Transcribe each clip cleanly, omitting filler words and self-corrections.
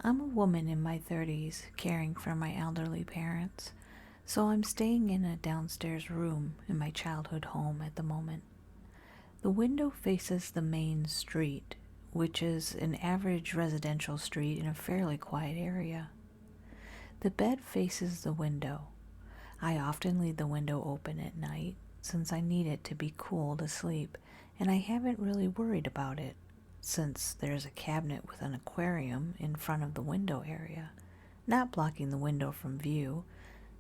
I'm a woman in my 30s caring for my elderly parents, so I'm staying in a downstairs room in my childhood home at the moment. The window faces the main street, which is an average residential street in a fairly quiet area. The bed faces the window. I often leave the window open at night since I need it to be cool to sleep, and I haven't really worried about it since there's a cabinet with an aquarium in front of the window area, not blocking the window from view,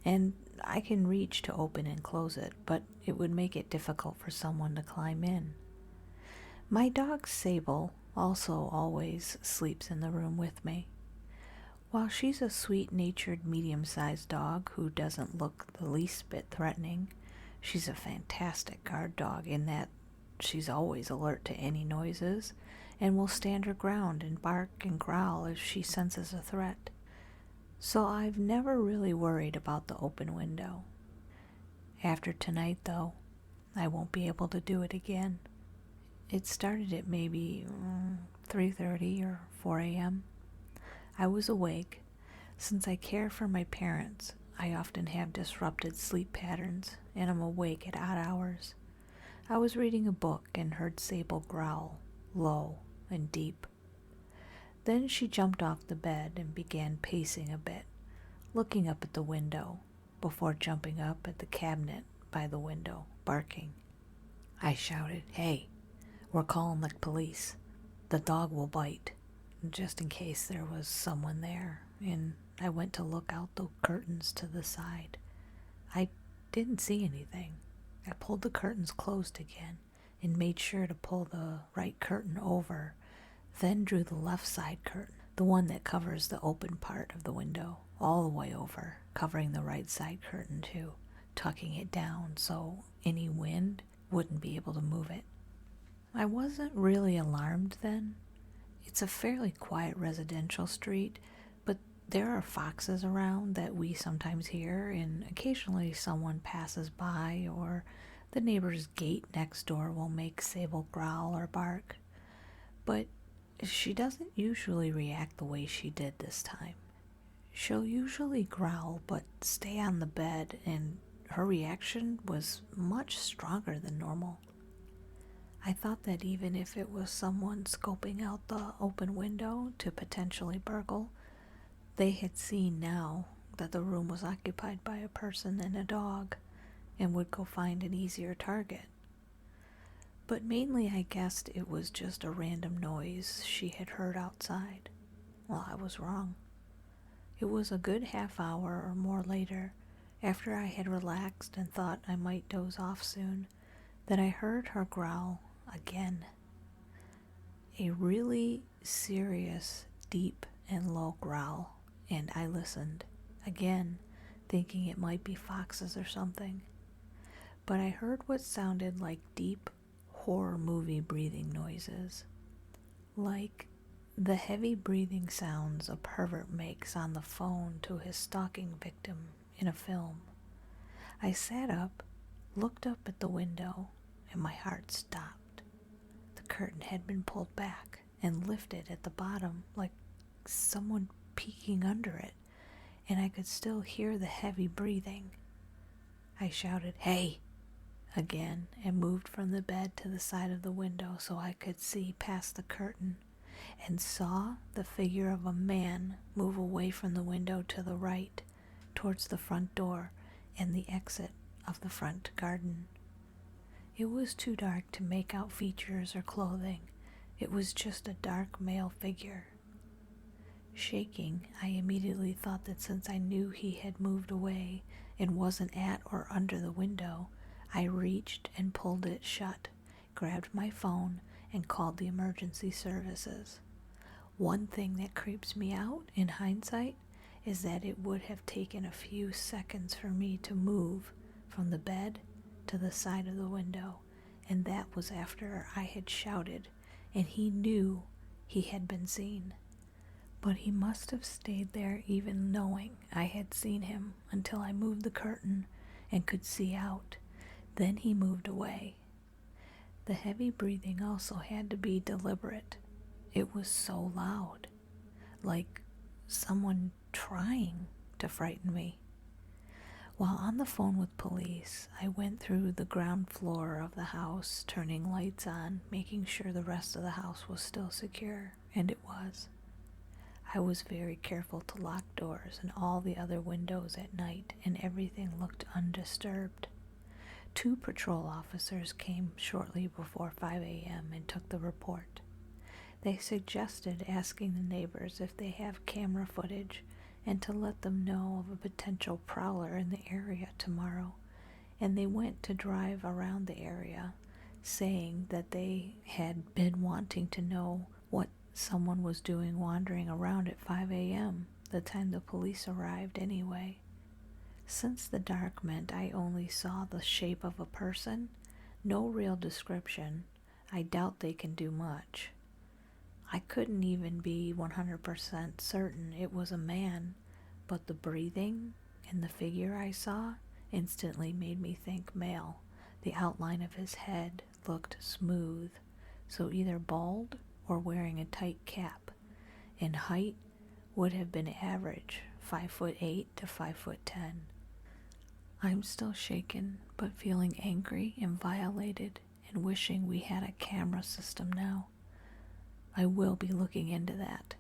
and I can reach to open and close it, but it would make it difficult for someone to climb in. My dog Sable also always sleeps in the room with me. While she's a sweet-natured medium-sized dog who doesn't look the least bit threatening, she's a fantastic guard dog in that she's always alert to any noises and will stand her ground and bark and growl if she senses a threat. So I've never really worried about the open window. After tonight, though, I won't be able to do it again. It started at maybe 3:30 or 4 a.m. I was awake. Since I care for my parents, I often have disrupted sleep patterns, and I'm awake at odd hours. I was reading a book and heard Sable growl, low and deep. Then she jumped off the bed and began pacing a bit, looking up at the window, before jumping up at the cabinet by the window, barking. I shouted, "Hey, we're calling the police. The dog will bite," just in case there was someone there, and I went to look out the curtains to the side. I didn't see anything. I pulled the curtains closed again and made sure to pull the right curtain over, then drew the left side curtain, the one that covers the open part of the window, all the way over, covering the right side curtain too, tucking it down so any wind wouldn't be able to move it. I wasn't really alarmed then. It's a fairly quiet residential street, but there are foxes around that we sometimes hear, and occasionally someone passes by, or the neighbor's gate next door will make Sable growl or bark. But she doesn't usually react the way she did this time. She'll usually growl but stay on the bed, and her reaction was much stronger than normal. I thought that even if it was someone scoping out the open window to potentially burgle, they had seen now that the room was occupied by a person and a dog, and would go find an easier target. But mainly I guessed it was just a random noise she had heard outside. Well, I was wrong. It was a good half hour or more later, after I had relaxed and thought I might doze off soon, that I heard her growl again. A really serious, deep and low growl, and I listened, again, thinking it might be foxes or something. But I heard what sounded like deep horror movie breathing noises, like the heavy breathing sounds a pervert makes on the phone to his stalking victim in a film. I sat up, looked up at the window, and my heart stopped. The curtain had been pulled back and lifted at the bottom like someone peeking under it, and I could still hear the heavy breathing. I shouted, "Hey!" again, and moved from the bed to the side of the window so I could see past the curtain, and saw the figure of a man move away from the window to the right, towards the front door and the exit of the front garden. It was too dark to make out features or clothing. It was just a dark male figure. Shaking, I immediately thought that since I knew he had moved away and wasn't at or under the window, I reached and pulled it shut, grabbed my phone, and called the emergency services. One thing that creeps me out in hindsight is that it would have taken a few seconds for me to move from the bed to the side of the window, and that was after I had shouted, and he knew he had been seen. But he must have stayed there even knowing I had seen him until I moved the curtain and could see out. Then he moved away. The heavy breathing also had to be deliberate. It was so loud, like someone trying to frighten me. While on the phone with police, I went through the ground floor of the house, turning lights on, making sure the rest of the house was still secure, and it was. I was very careful to lock doors and all the other windows at night, and everything looked undisturbed. 2 patrol officers came shortly before 5 a.m. and took the report. They suggested asking the neighbors if they have camera footage and to let them know of a potential prowler in the area tomorrow, and they went to drive around the area, saying that they had been wanting to know what someone was doing wandering around at 5 a.m., the time the police arrived anyway. Since the dark meant I only saw the shape of a person, no real description, I doubt they can do much. I couldn't even be 100% certain it was a man, but the breathing and the figure I saw instantly made me think male. The outline of his head looked smooth, so either bald or wearing a tight cap, and height would have been average, 5'8" to 5'10". I'm still shaken, but feeling angry and violated and wishing we had a camera system now. I will be looking into that.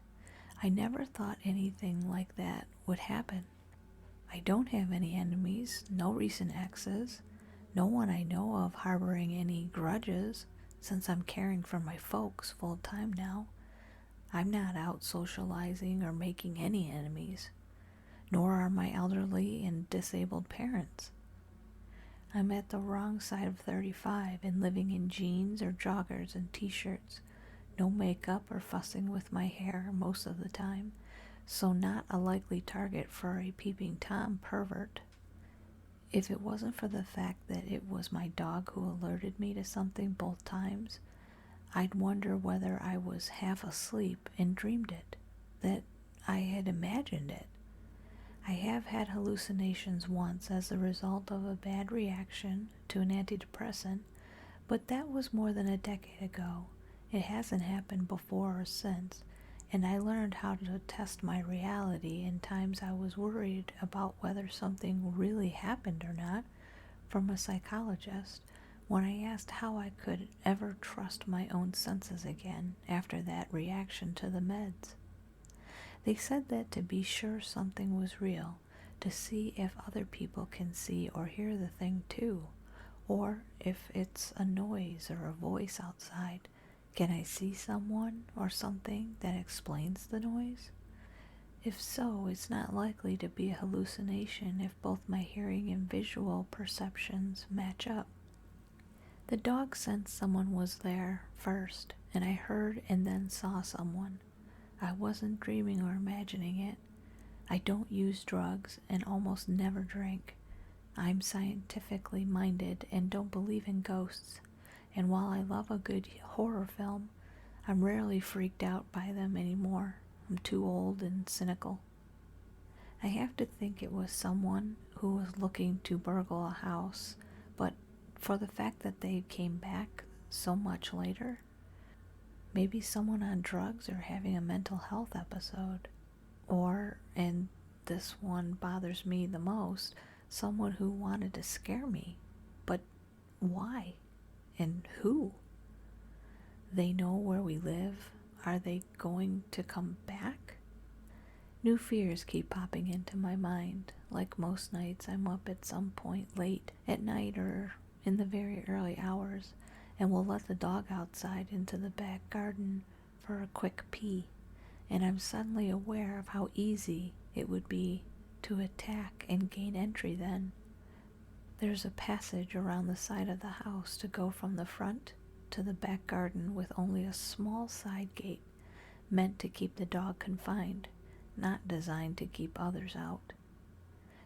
I never thought anything like that would happen. I don't have any enemies, no recent exes, no one I know of harboring any grudges, since I'm caring for my folks full time now. I'm not out socializing or making any enemies, nor are my elderly and disabled parents. I'm at the wrong side of 35 and living in jeans or joggers and t-shirts, no makeup or fussing with my hair most of the time, so not a likely target for a peeping Tom pervert. If it wasn't for the fact that it was my dog who alerted me to something both times, I'd wonder whether I was half asleep and dreamed it, that I had imagined it. I have had hallucinations once as a result of a bad reaction to an antidepressant, but that was more than a decade ago. It hasn't happened before or since, and I learned how to test my reality in times I was worried about whether something really happened or not from a psychologist when I asked how I could ever trust my own senses again after that reaction to the meds. They said that to be sure something was real, to see if other people can see or hear the thing too, or if it's a noise or a voice outside. Can I see someone or something that explains the noise? If so, it's not likely to be a hallucination if both my hearing and visual perceptions match up. The dog sensed someone was there first, and I heard and then saw someone. I wasn't dreaming or imagining it. I don't use drugs and almost never drink. I'm scientifically minded and don't believe in ghosts, and while I love a good horror film, I'm rarely freaked out by them anymore. I'm too old and cynical. I have to think it was someone who was looking to burgle a house, but for the fact that they came back so much later, maybe someone on drugs or having a mental health episode, or, and this one bothers me the most, someone who wanted to scare me. But why? And who? They know where we live. Are they going to come back? New fears keep popping into my mind. Like most nights, I'm up at some point late at night or in the very early hours, and will let the dog outside into the back garden for a quick pee, and I'm suddenly aware of how easy it would be to attack and gain entry then. There's a passage around the side of the house to go from the front to the back garden with only a small side gate, meant to keep the dog confined, not designed to keep others out.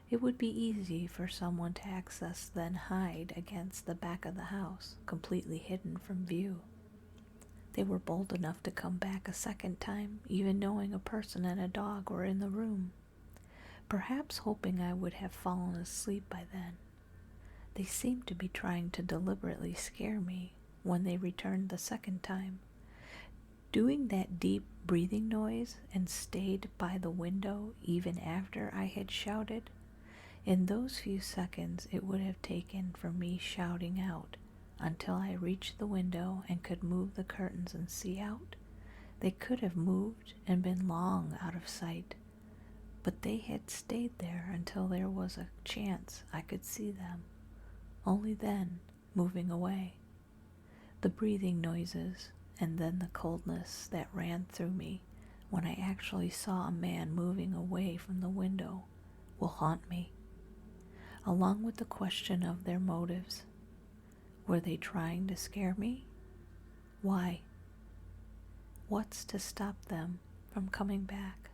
It would be easy for someone to access, then hide against the back of the house, completely hidden from view. They were bold enough to come back a second time, even knowing a person and a dog were in the room, perhaps hoping I would have fallen asleep by then. They seemed to be trying to deliberately scare me when they returned the second time. doing that deep breathing noise and stayed by the window even after I had shouted. In those few seconds it would have taken for me shouting out until I reached the window and could move the curtains and see out. They could have moved and been long out of sight, but they had stayed there until there was a chance I could see them, only then moving away. The breathing noises and then the coldness that ran through me when I actually saw a man moving away from the window will haunt me, along with the question of their motives. Were they trying to scare me? Why? What's to stop them from coming back?